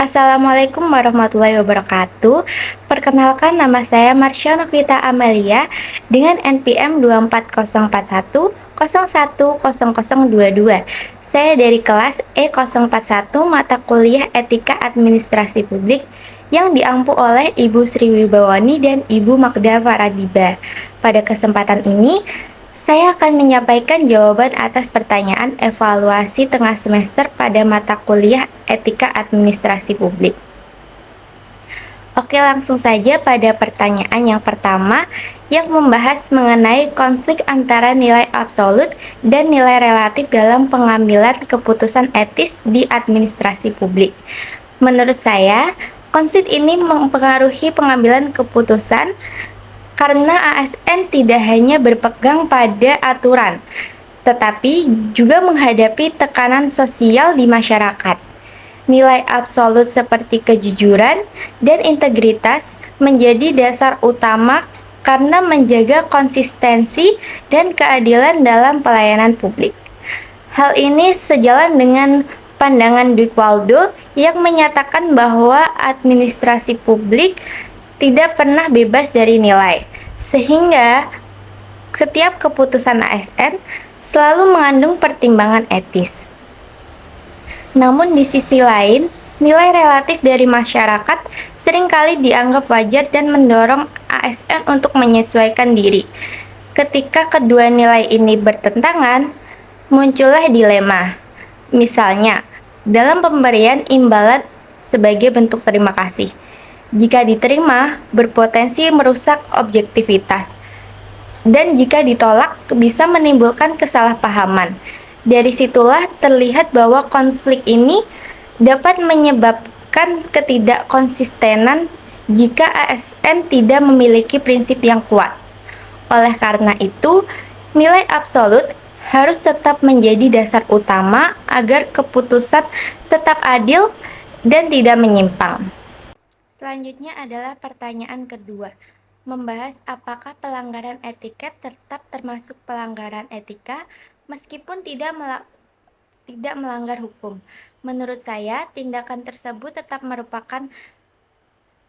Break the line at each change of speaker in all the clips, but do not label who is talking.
Assalamualaikum warahmatullahi wabarakatuh. Perkenalkan, nama saya Marsha Novita Amelia dengan NPM 241010022. Saya dari kelas E041 mata kuliah Etika Administrasi Publik yang diampu oleh Ibu Sri Wibawani dan Ibu Magda Faradiba. Pada kesempatan ini, saya akan menyampaikan jawaban atas pertanyaan evaluasi tengah semester pada mata kuliah Etika Administrasi Publik. Oke, langsung saja pada pertanyaan yang pertama yang membahas mengenai konflik antara nilai absolut dan nilai relatif dalam pengambilan keputusan etis di administrasi publik. Menurut saya, konflik ini mempengaruhi pengambilan keputusan karena ASN tidak hanya berpegang pada aturan, tetapi juga menghadapi tekanan sosial di masyarakat. Nilai absolut seperti kejujuran dan integritas menjadi dasar utama karena menjaga konsistensi dan keadilan dalam pelayanan publik. Hal ini sejalan dengan pandangan Dwight Waldo yang menyatakan bahwa administrasi publik tidak pernah bebas dari nilai, sehingga setiap keputusan ASN selalu mengandung pertimbangan etis. Namun di sisi lain, nilai relatif dari masyarakat seringkali dianggap wajar dan mendorong ASN untuk menyesuaikan diri. Ketika kedua nilai ini bertentangan, muncullah dilema. Misalnya, dalam pemberian imbalan sebagai bentuk terima kasih. Jika diterima, berpotensi merusak objektivitas. Dan jika ditolak, bisa menimbulkan kesalahpahaman. Dari situlah terlihat bahwa konflik ini dapat menyebabkan ketidakkonsistenan jika ASN tidak memiliki prinsip yang kuat. Oleh karena itu, nilai absolut harus tetap menjadi dasar utama agar keputusan tetap adil dan tidak menyimpang. Selanjutnya adalah pertanyaan kedua, membahas apakah pelanggaran etiket tetap termasuk pelanggaran etika meskipun tidak melanggar hukum. Menurut saya, tindakan tersebut tetap merupakan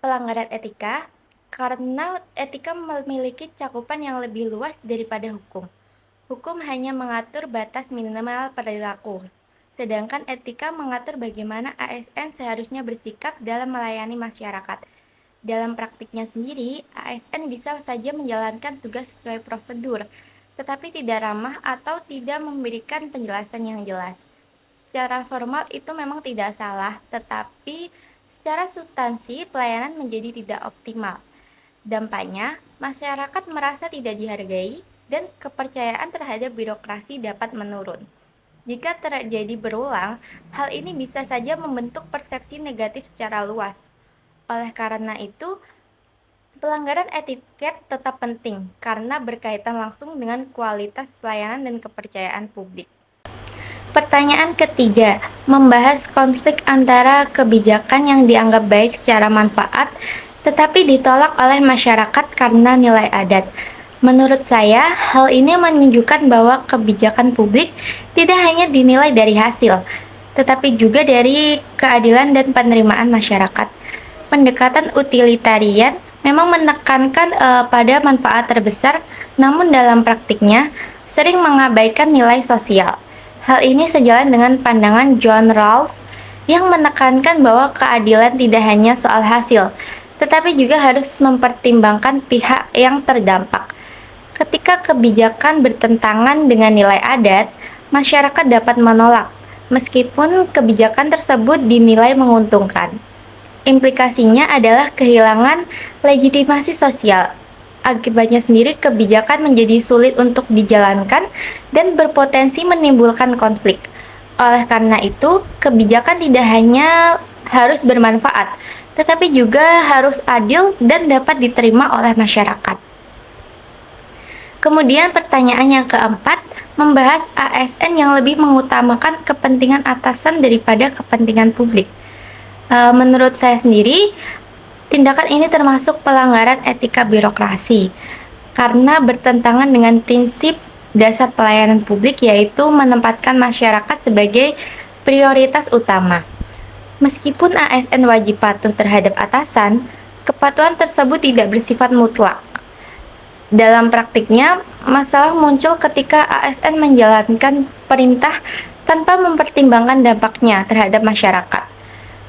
pelanggaran etika karena etika memiliki cakupan yang lebih luas daripada hukum. Hukum hanya mengatur batas minimal perilaku, sedangkan etika mengatur bagaimana ASN seharusnya bersikap dalam melayani masyarakat. Dalam praktiknya sendiri, ASN bisa saja menjalankan tugas sesuai prosedur, tetapi tidak ramah atau tidak memberikan penjelasan yang jelas. Secara formal itu memang tidak salah, tetapi secara substansi pelayanan menjadi tidak optimal. Dampaknya, masyarakat merasa tidak dihargai dan kepercayaan terhadap birokrasi dapat menurun. Jika terjadi berulang, hal ini bisa saja membentuk persepsi negatif secara luas. Oleh karena itu, pelanggaran etiket tetap penting karena berkaitan langsung dengan kualitas pelayanan dan kepercayaan publik. Pertanyaan ketiga, membahas konflik antara kebijakan yang dianggap baik secara manfaat tetapi ditolak oleh masyarakat karena nilai adat. Menurut saya, hal ini menunjukkan bahwa kebijakan publik tidak hanya dinilai dari hasil, tetapi juga dari keadilan dan penerimaan masyarakat. Pendekatan utilitarian memang menekankan pada manfaat terbesar, namun dalam praktiknya sering mengabaikan nilai sosial. Hal ini sejalan dengan pandangan John Rawls yang menekankan bahwa keadilan tidak hanya soal hasil, tetapi juga harus mempertimbangkan pihak yang terdampak. Ketika kebijakan bertentangan dengan nilai adat, masyarakat dapat menolak, meskipun kebijakan tersebut dinilai menguntungkan. Implikasinya adalah kehilangan legitimasi sosial. Akibatnya sendiri kebijakan menjadi sulit untuk dijalankan dan berpotensi menimbulkan konflik. Oleh karena itu, kebijakan tidak hanya harus bermanfaat, tetapi juga harus adil dan dapat diterima oleh masyarakat. Kemudian pertanyaan yang keempat, membahas ASN yang lebih mengutamakan kepentingan atasan daripada kepentingan publik. Menurut saya sendiri, tindakan ini termasuk pelanggaran etika birokrasi karena bertentangan dengan prinsip dasar pelayanan publik, yaitu menempatkan masyarakat sebagai prioritas utama. Meskipun ASN wajib patuh terhadap atasan, kepatuhan tersebut tidak bersifat mutlak. Dalam praktiknya, masalah muncul ketika ASN menjalankan perintah tanpa mempertimbangkan dampaknya terhadap masyarakat.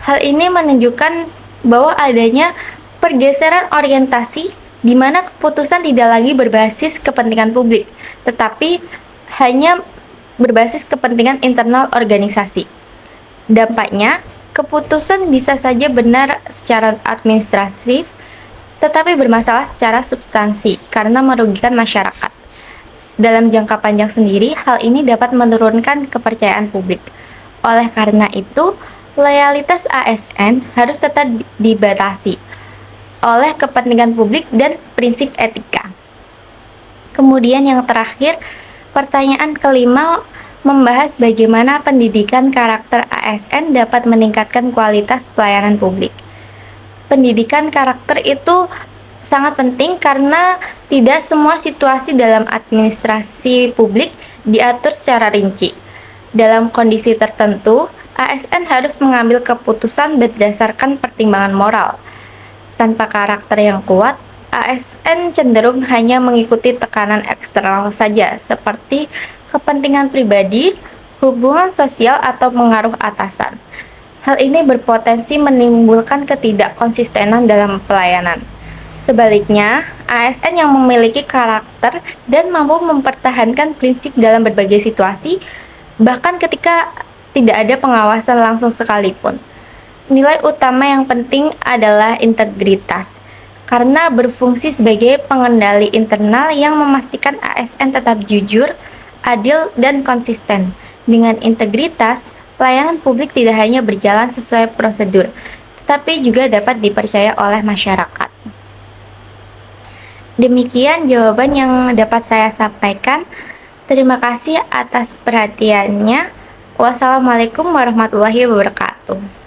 Hal ini menunjukkan bahwa adanya pergeseran orientasi di mana keputusan tidak lagi berbasis kepentingan publik, tetapi hanya berbasis kepentingan internal organisasi. Dampaknya, keputusan bisa saja benar secara administratif, tetapi bermasalah secara substansi karena merugikan masyarakat. Dalam jangka panjang sendiri, hal ini dapat menurunkan kepercayaan publik. Oleh karena itu, loyalitas ASN harus tetap dibatasi oleh kepentingan publik dan prinsip etika. Kemudian yang terakhir, pertanyaan kelima membahas bagaimana pendidikan karakter ASN dapat meningkatkan kualitas pelayanan publik. Pendidikan karakter itu sangat penting karena tidak semua situasi dalam administrasi publik diatur secara rinci. Dalam kondisi tertentu, ASN harus mengambil keputusan berdasarkan pertimbangan moral. Tanpa karakter yang kuat, ASN cenderung hanya mengikuti tekanan eksternal saja, seperti kepentingan pribadi, hubungan sosial, atau pengaruh atasan. Hal ini berpotensi menimbulkan ketidakkonsistenan dalam pelayanan. Sebaliknya, ASN yang memiliki karakter dan mampu mempertahankan prinsip dalam berbagai situasi, bahkan ketika tidak ada pengawasan langsung sekalipun. Nilai utama yang penting adalah integritas, karena berfungsi sebagai pengendali internal yang memastikan ASN tetap jujur, adil, dan konsisten. Dengan integritas, pelayanan publik tidak hanya berjalan sesuai prosedur, tetapi juga dapat dipercaya oleh masyarakat. Demikian jawaban yang dapat saya sampaikan. Terima kasih atas perhatiannya. Wassalamualaikum warahmatullahi wabarakatuh.